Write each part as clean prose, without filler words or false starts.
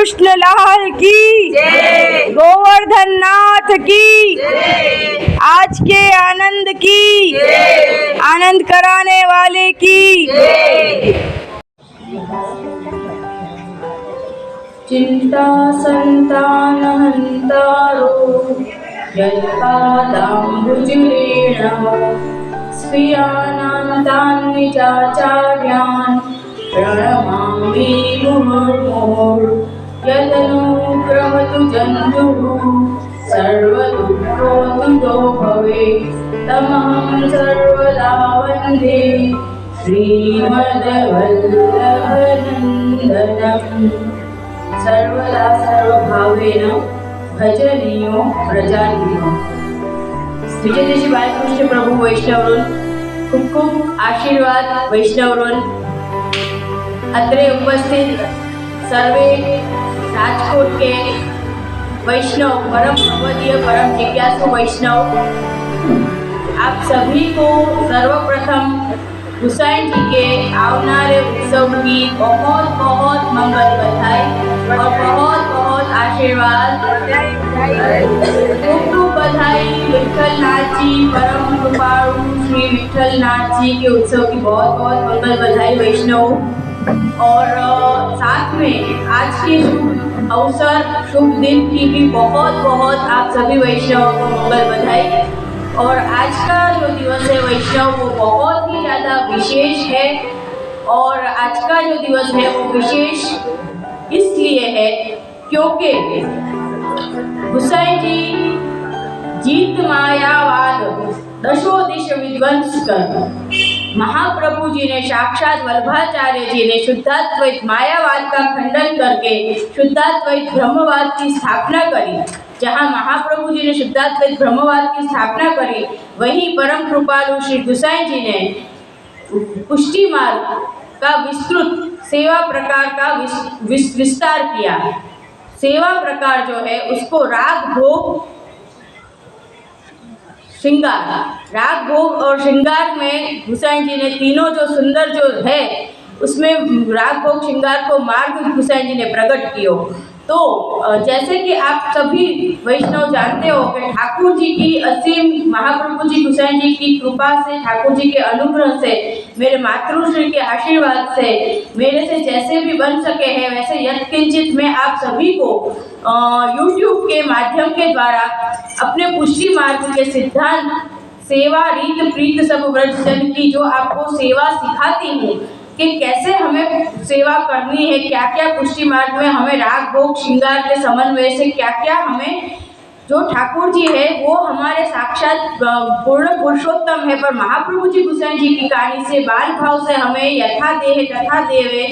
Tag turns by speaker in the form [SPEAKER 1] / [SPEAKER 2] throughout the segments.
[SPEAKER 1] कृष्ण लाल की
[SPEAKER 2] जय।
[SPEAKER 1] गोवर्धन नाथ की
[SPEAKER 2] जय।
[SPEAKER 1] आज के आनंद की
[SPEAKER 2] जय।
[SPEAKER 1] आनंद कराने वाले की
[SPEAKER 2] जय।
[SPEAKER 1] चिंता संतान हंतारो यत्पादाम्बुजरेण स्वीयानान्तान् निजाचार्यान् प्रणमामि मुहुर्मुहुः यदनुग्रहतु जन्तुः सर्वदुःखोऽतुतो भवेत् तमहं सर्वदा वन्दे श्रीमद्वल्लभनन्दनम् सर्वदा सर्वभावेन भजनीयो प्रजानीयो। विजयदेशी बालकृष्ण प्रभू वैष्णवरून खूप खूप आशीर्वाद वैष्णवरून अत्रे उपस्थित सर्वे राजकोट के वैष्णव परम भगवदीय परम जिज्ञासु वैष्णव, आप सभी को सर्वप्रथम हुसैन जी के आवनारे उत्सव की बहुत बहुत मंगल बधाई और बहुत बहुत आशीर्वाद। खूब खूब बधाई विठल नाथ जी परम कृपालु श्री विठल नाथ जी के उत्सव की बहुत बहुत मंगल बधाई वैष्णव। और साथ में आज के शुभ अवसर शुभ दिन की भी बहुत बहुत आप सभी वैष्णवों को मंगल बधाई। और आज का जो दिवस है वैष्णव वो बहुत ही ज़्यादा विशेष है। और आज का जो दिवस है वो विशेष इसलिए है क्योंकि हुसैन जी जीत मायावाद दशो दिश विध्वंस कर महाप्रभु जी ने साक्षात वल्लभाचार्य जी ने शुद्धाद्वैत मायावाद का खंडन करके शुद्धाद्वैत ब्रह्मवाद की स्थापना करी। जहाँ महाप्रभु जी ने शुद्धाद्वैत ब्रह्मवाद की स्थापना करी वहीं परम कृपालु श्री गुसाई जी ने पुष्टि मार्ग का विस्तृत सेवा प्रकार का विस्तार किया। सेवा प्रकार जो है उसको राग भोग श्रृंगार, राग भोग और श्रृंगार में हुसैन जी ने तीनों जो सुंदर जो है उसमें राग भोग श्रृंगार को मार्ग हुसैन जी ने प्रकट किया। तो जैसे कि आप सभी वैष्णव जानते हो कि ठाकुर जी की असीम महाप्रभु जी हुसैन जी की कृपा से ठाकुर जी के अनुग्रह से मेरे मातृश्री के आशीर्वाद से मेरे से जैसे भी बन सके हैं वैसे यत्किंचित मैं आप सभी को YouTube के माध्यम के द्वारा अपने पुष्टि मार्ग के सिद्धांत सेवा रीत प्रीत सब व्रजन की जो आपको सेवा सिखाती हूँ कि कैसे हमें सेवा करनी है, क्या क्या पुष्टि मार्ग में हमें राग भोग श्रृंगार के समन्वय से क्या क्या हमें जो ठाकुर जी है वो हमारे साक्षात पूर्ण पुरुषोत्तम है पर महाप्रभु जी हुसैन जी की कहानी से बाल भाव से हमें यथा देह तथा देवे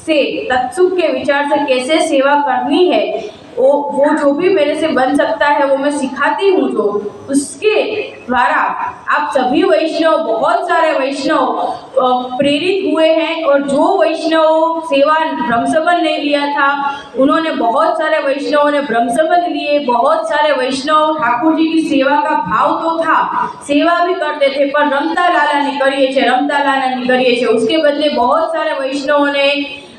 [SPEAKER 1] से तत्सुख के विचार से कैसे सेवा करनी है वो जो भी मेरे से बन सकता है वो मैं सिखाती हूँ। जो उसके द्वारा आप सभी वैष्णव बहुत सारे वैष्णव प्रेरित हुए हैं और जो वैष्णव सेवा ब्रह्मसंबंध नहीं लिया था उन्होंने बहुत सारे वैष्णवों ने ब्रह्मसंबंध लिए। बहुत सारे वैष्णव ठाकुर जी की सेवा का भाव तो था, सेवा भी करते थे पर रमता लाला नहीं करिए छे उसके बदले बहुत सारे वैष्णवों ने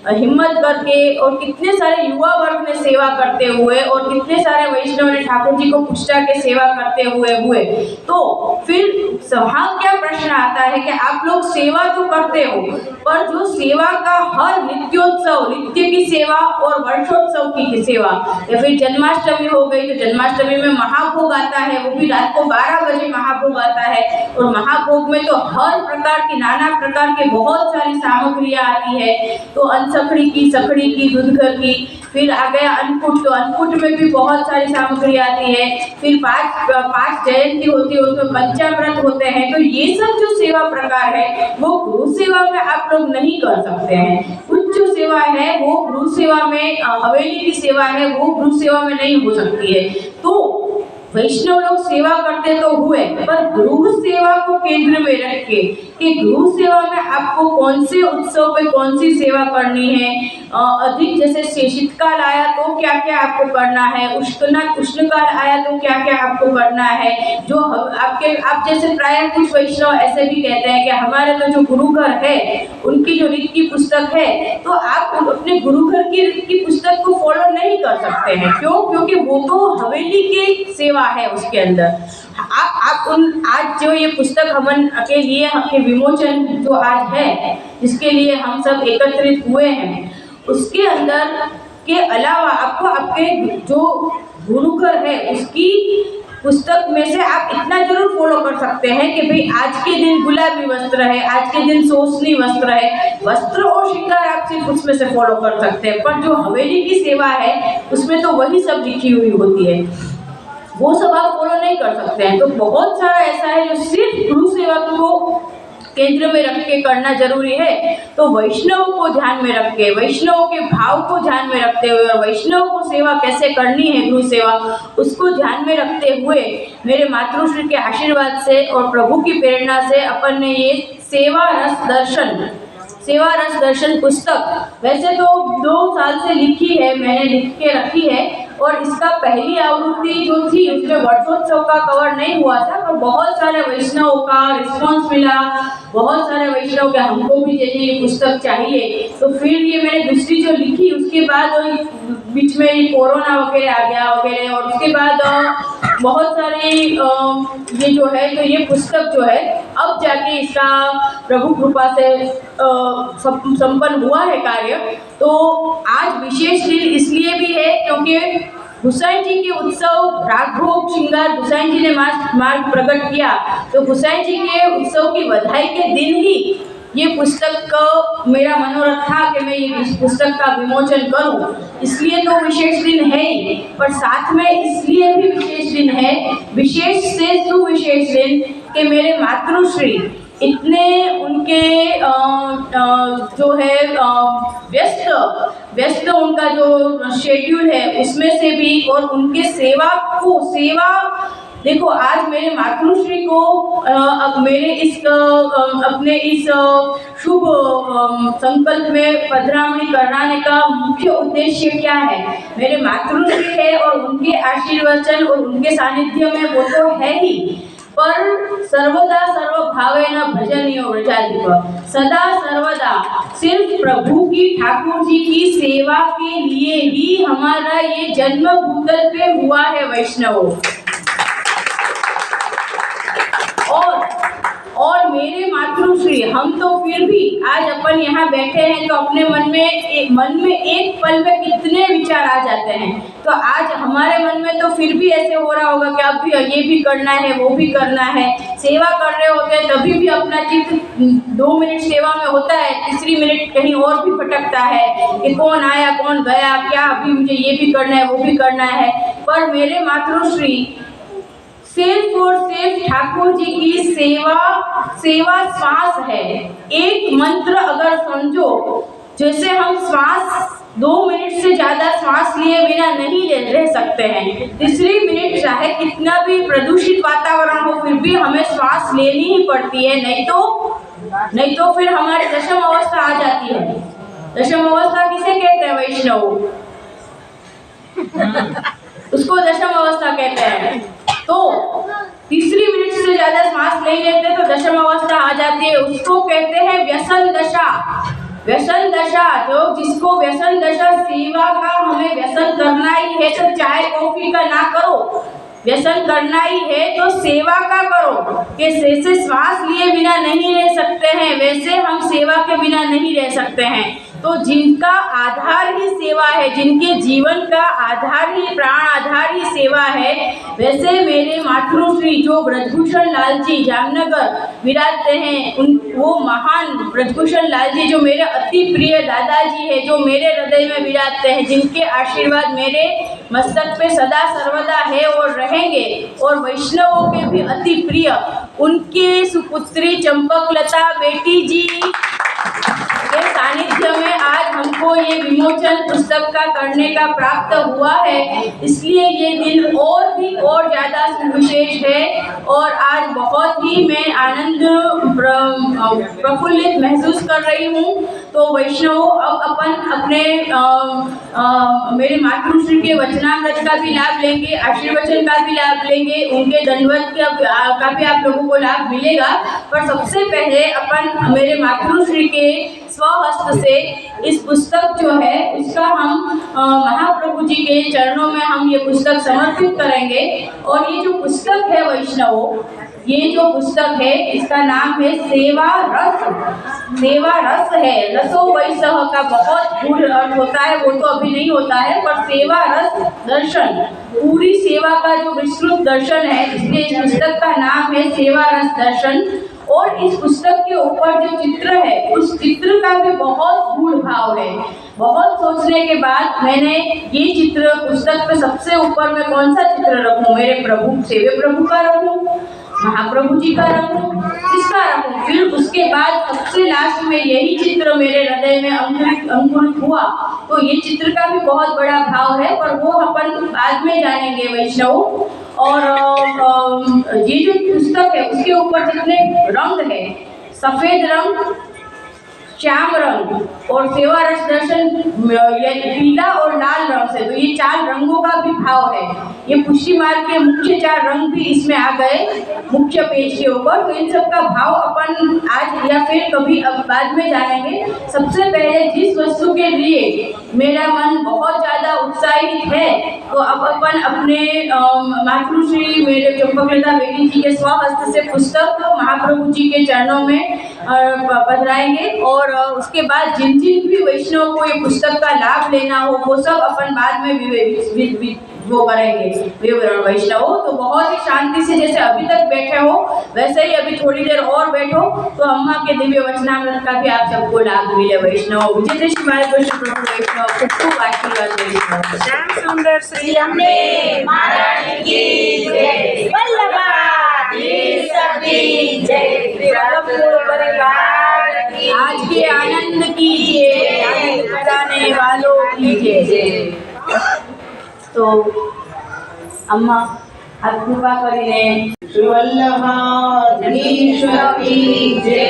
[SPEAKER 1] हिम्मत करके और कितने सारे युवा वर्ग ने सेवा करते हुए और कितने सारे वैष्णव ने ठाकुर जी को पुष्टा के सेवा करते हुए तो फिर वहाँ क्या प्रश्न आता है कि आप लोग सेवा तो करते हो पर जो सेवा का हर नित्योत्सव नित्य की सेवा और वर्षोत्सव की सेवा या फिर जन्माष्टमी हो गई तो जन्माष्टमी में महाभोग आता है वो भी रात को 12 बजे महाभोग आता है और महाभोग में तो हर प्रकार की नाना प्रकार की बहुत सारी सामग्रियाँ आती है। तो सखड़ी की दूध घर की फिर आ गया अन्नकूट तो अन्नकूट में भी बहुत सारी सामग्री आती है। फिर पाँच जयंती होती है उसमें पंचामृत होते हैं। तो ये सब जो सेवा प्रकार है वो गुरु सेवा में आप लोग नहीं कर सकते हैं। कुछ जो सेवा है वो गुरु सेवा में हवेली की सेवा है वो गुरु सेवा में नहीं हो सकती है। तो वैष्णव लोग सेवा करते तो हुए पर गुरु सेवा को केंद्र में रख के कि गुरु सेवा में आपको कौन से उत्सव पे कौन सी सेवा करनी है। अधिक जैसे शीतकाल आया तो क्या क्या आपको करना है, उष्णकाल आया तो क्या क्या आपको करना है। जो आप जैसे प्राय कुछ वैष्णव ऐसे भी कहते हैं कि हमारे तो जो गुरु घर है उनकी जो रीत की पुस्तक है तो आप अपने गुरु घर की रीत की पुस्तक को फॉलो कर सकते हैं। क्यों? क्योंकि वो तो हवेली की सेवा है उसके अंदर। आज जो ये पुस्तक हमन के लिए आपके विमोचन जो आज है, जिसके लिए हम सब एकत्रित हुए हैं, उसके अंदर के अलावा आपको आपके जो गुरुकर है उसकी पुस्तक में से आप इतना जरूर फॉलो कर सकते हैं कि भाई आज के दिन गुलाबी वस्त्र है, आज के दिन सोसनी वस्त्र है। वस्त्र और श्रृंगार आप सिर्फ उसमें से फॉलो कर सकते हैं, पर जो हवेली की सेवा है उसमें तो वही सब लिखी हुई होती है, वो सब आप फॉलो नहीं कर सकते हैं। तो बहुत सारा ऐसा है जो सिर्फ गुरु सेवा को केंद्र में रख के करना जरूरी है। तो वैष्णव को ध्यान में रख के, वैष्णव के भाव को ध्यान में रखते हुए और वैष्णव को सेवा कैसे करनी है, गुरु सेवा, उसको ध्यान में रखते हुए मेरे मातृश्री के आशीर्वाद से और प्रभु की प्रेरणा से अपन ने ये सेवा रस दर्शन पुस्तक वैसे तो 2 साल से लिखी है, मैंने लिख के रखी है। और इसका पहली आवृत्ति जो थी उसमें वर्षोत्सव का कवर नहीं हुआ था, पर बहुत सारे वैष्णव का रिस्पॉन्स मिला, बहुत सारे वैष्णव के हमको भी जैसे ये पुस्तक चाहिए। तो फिर ये मैंने दूसरी जो लिखी उसके बाद बीच में ये कोरोना वगैरह आ गया वगैरह, और उसके बाद बहुत सारे ये जो है, तो ये पुस्तक जो है अब जाके इसका प्रभु कृपा से संपन्न हुआ है कार्य। तो आज विशेष दिन इसलिए भी है क्योंकि गुसाई जी के उत्सव राग भोग श्रृंगार गुसाई जी ने मार्ग प्रकट किया, तो गुसाई जी के उत्सव की बधाई के दिन ही ये पुस्तक का मेरा मनोरथ था कि मैं ये पुस्तक का विमोचन करूं, इसलिए तो विशेष दिन है ही। पर साथ में इसलिए भी विशेष दिन है, विशेष से सुविशेष दिन, कि मेरे मातृश्री इतने उनके जो है व्यस्त उनका जो शेड्यूल है उसमें से भी, और उनके सेवा देखो, आज मेरे मातृश्री को अब मेरे अपने इस शुभ संकल्प में पधरामणी कराने का मुख्य उद्देश्य क्या है? मेरे मातृश्री है और उनके आशीर्वचन और उनके सानिध्य में वो तो है ही, पर सर्वदा सर्वभावेन भजनीयो व्रजाधिप, सदा सर्वदा सिर्फ प्रभु की ठाकुर जी की सेवा के लिए ही हमारा ये जन्म भूतल पे हुआ है वैष्णव। और मेरे मातृश्री, हम तो फिर भी आज अपन यहाँ बैठे हैं तो अपने मन में एक पल में कितने विचार आ जाते हैं। तो आज हमारे मन में तो फिर भी ऐसे हो रहा होगा कि अब भी ये भी करना है, वो भी करना है। सेवा कर रहे होते हैं तभी भी अपना चित्त 2 मिनट सेवा में होता है, तीसरी मिनट कहीं और भी भटकता है कि कौन आया कौन गया, क्या अभी मुझे ये भी करना है वो भी करना है। पर मेरे मातृश्री सिर्फ और सिर्फ ठाकुर जी की सेवा श्वास है। एक मंत्र अगर समझो, जैसे हम श्वास 2 मिनट से ज्यादा श्वास लिए बिना नहीं रह सकते हैं, तीसरी मिनट चाहे कितना भी प्रदूषित वातावरण हो फिर भी हमें श्वास लेनी ही पड़ती है, नहीं तो फिर हमारी दशम अवस्था आ जाती है। दशम अवस्था किसे कहते हैं वैष्णव? उसको दशम अवस्था कहते हैं। तो तीसरी मिनट से ज्यादा सांस नहीं लेते तो दशम अवस्था आ जाती है, उसको कहते हैं व्यसन दशा। व्यसन दशा, जो जिसको व्यसन दशा, सेवा का हमें व्यसन करना ही है तो चाय कॉफी का ना करो, व्यसन करना ही है तो सेवा का करो। कि जैसे श्वास लिए बिना नहीं रह सकते हैं वैसे हम सेवा के बिना नहीं रह सकते हैं। तो जिनका आधार ही सेवा है, जिनके जीवन का आधार ही प्राण आधार ही सेवा है, वैसे मेरे मातृश्री जो ब्रजभूषण लाल जी जामनगर विराजते हैं, वो महान ब्रजभूषण लाल जी जो मेरे अति प्रिय दादाजी है, जो मेरे हृदय में विराजते हैं, जिनके आशीर्वाद मेरे मस्तक पे सदा सर्वदा है और रहेंगे, और वैष्णवों के भी अति प्रिय उनके सुपुत्री चंपकलता बेटी जी के सानिध्य में आज हमको ये विमोचन पुस्तक का करने का प्राप्त हुआ है। इसलिए ये दिन और भी और ज़्यादा विशेष है और आज बहुत ही मैं आनंद प्रफुल्लित महसूस कर रही हूँ। तो वैष्णव अब अपन अपने मेरे मातृश्री के वचनामृत का भी लाभ लेंगे, आशीर्वचन का भी लाभ लेंगे, उनके दंडवत का भी आप लोगों को लाभ मिलेगा। पर सबसे पहले अपन मेरे मातृश्री के स्वहस्त से इस पुस्तक जो है उसका हम महाप्रभु जी के के चरणों में हम ये पुस्तक समर्पित करेंगे। और ये जो पुस्तक है वैष्णवों, ये जो पुस्तक है इसका नाम है सेवा रस। सेवा रस है। रसो वैसह का बहुत गूढ़ अर्थ होता है, वो तो अभी नहीं होता है, पर सेवा रस दर्शन, पूरी सेवा का जो विस्तृत दर्शन है, इसलिए इस पुस्तक का नाम है सेवा रस दर्शन। और इस पुस्तक के ऊपर जो चित्र है, उस चित्र का भी बहुत गूढ़ भाव है। बहुत सोचने के बाद मैंने ये चित्र पुस्तक पे सबसे ऊपर में कौन सा चित्र रखूं, मेरे प्रभु सेवे प्रभु का रखूं, महाप्रभु जी का रखूं, किसका रखूं। फिर उसके बाद सबसे लास्ट में यही चित्र मेरे हृदय में अंकुरित हुआ। तो ये चित्र का भी बहुत बड़ा भाव है, पर वो अपन बाद में जानेंगे वैष्णव। और ये जो पुस्तक है उसके ऊपर जितने रंग है, सफेद रंग, श्याम रंग और सेवा रस दर्शन पीला और लाल रंग से, तो ये 4 रंगों का भी भाव है। ये पुष्टि मार्ग के मुख्य 4 रंग भी इसमें आ गए मुख्य पेज के ऊपर। तो इन सब का भाव अपन आज या फिर कभी अब बाद में जानेंगे। सबसे पहले जिस वस्तु के लिए मेरा मन बहुत ज़्यादा उत्साहित है, तो अब अपन अपने मातृश्री मेरे चंपकलता बेटी जी के स्वहस्त से पुस्तक महाप्रभु जी के चरणों में पधराएंगे। और उसके बाद जिन जिन भी वैष्णव को ये पुस्तक का लाभ लेना हो, वो सब अपन बाद में वो करेंगे विवरण वैष्णव। तो बहुत ही शांति से जैसे अभी तक बैठे हो, वैसे ही अभी थोड़ी देर और बैठो, तो अम्मा के दिव्य वचनामृत का भी आप सबको लाभ मिले वैष्णव। विजय श्री बालकृष्ण प्रभु वैष्णव, खूब खूब आशीर्वाद वैष्णव।
[SPEAKER 2] श्याम सुंदर श्री अम्बे महारानी की जय, वल्लभाधीश की जय, श्री वल्लभपुर परिवार की
[SPEAKER 1] आज के आनंद कीजिए, आनंद बताने वालों कीजिए। तो अम्मा आप कृपा करिए।
[SPEAKER 3] श्री वल्लभाधीश की जय,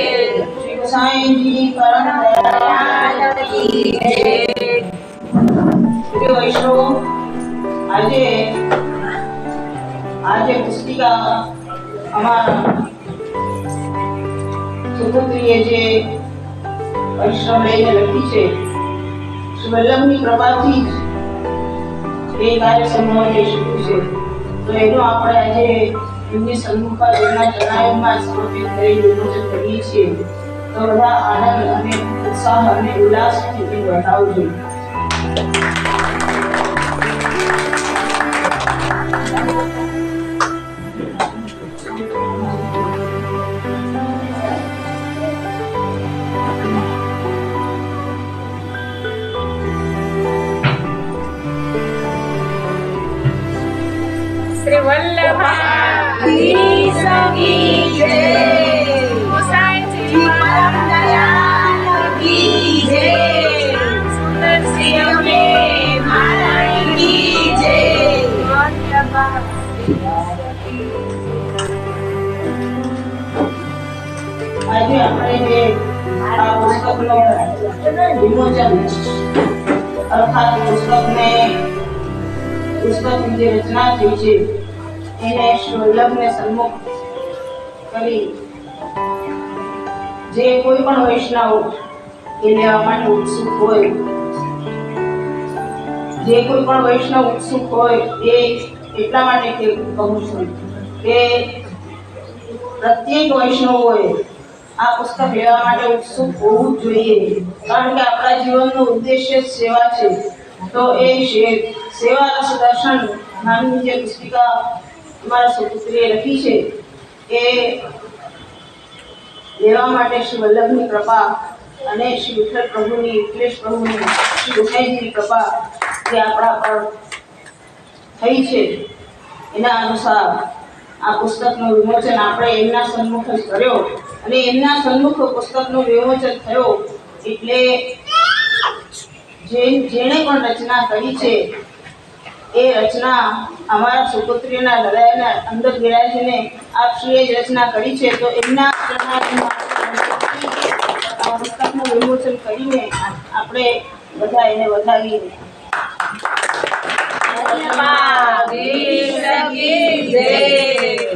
[SPEAKER 3] श्री गोसाई जी परम दयाल की जय। श्री वैष्णव, આજે પુસ્તિકા અમારા સુપુત્રીએ જે પરિશ્રમ લઈને લખી છે, શ્રી વલ્લભની કૃપાથી જ એ કાર્ય સંભવ થઈ શક્યું છે। તો એનો આપણે આજે એમની સન્મુખમાં એમના ચરણાયોમાં સમર્પિત કરી વિમોચન કરીએ છીએ। તો બધા આનંદ અને ઉત્સાહ અને ઉલ્લાસથી તે વધાવજો।
[SPEAKER 2] श्री वल्लभाधीश की जय, गोसाई जी परम दयाल की जय, सुंदर श्री अम्बे महारानी की जय।
[SPEAKER 3] આજે આપણે જે આ પુસ્તકનો વિમોચન અર્થાત પુસ્તકની જે રચના થઈ છે એને શ્રી વલ્લભને સન્મુખ કરી જે કોઈ પણ વૈષ્ણવ એ લેવા માટે ઉત્સુક હોય, જે કોઈ પણ વૈષ્ણવ ઉત્સુક હોય એ એટલા માટે કહું છું કે પ્રત્યેક વૈષ્ણવોએ આ પુસ્તક લેવા માટે ઉત્સુક હોવું જ જોઈએ। કારણ કે આપણા જીવનનો ઉદ્દેશ્ય જ સેવા છે। તો એ સેવા રસ દર્શન નામની જે પુસ્તિકા અમારા સુપુત્રીએ લખી છે એ લેવા માટે શ્રી વલ્લભની કૃપા અને શ્રી વિઠ્ઠલ પ્રભુની, વિઠ્ઠલેશ પ્રભુની, શ્રી ગોસાઈજીની કૃપા જે આપણા પર થઈ છે, એના અનુસાર આ પુસ્તકનું વિમોચન આપણે એમના સન્મુખ જ કર્યો અને એમના સન્મુખ પુસ્તકનું વિમોચન થયો। એટલે જેણે પણ રચના કરી છે એ રચના અમારા સુપુત્રીના હૃદયના અંદર બિરાજીને આપશ્રીએ જ રચના કરી છે। તો એમના પુસ્તકનું વિમોચન કરીને આપણે બધા એને વધાવીએ।
[SPEAKER 2] वल्लभाधीश की जय।